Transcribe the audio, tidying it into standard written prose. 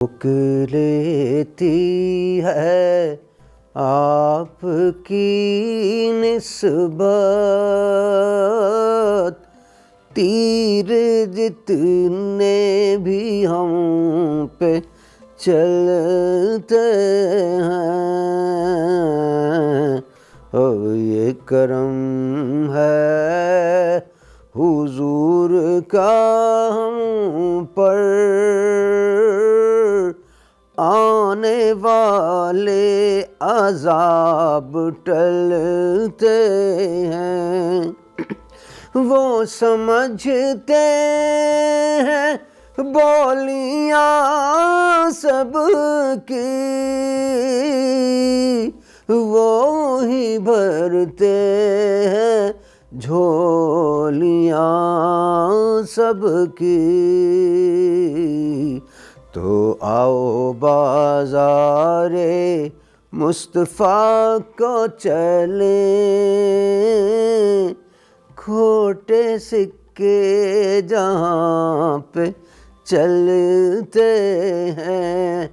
روک لیتی ہے آپ کی نسبت، تیر جتنے بھی ہم پہ چلتے ہیں، یہ کرم ہے حضور کا ہم پر، آنے والے عذاب ٹلتے ہیں۔ وہ سمجھتے ہیں بولیاں سب کی، وہی بھرتے ہیں جھولیاں سب کی۔ تو آؤ بازار مصطفیٰ کو چلیں، کھوٹے سکے جہاں پہ چلتے ہیں،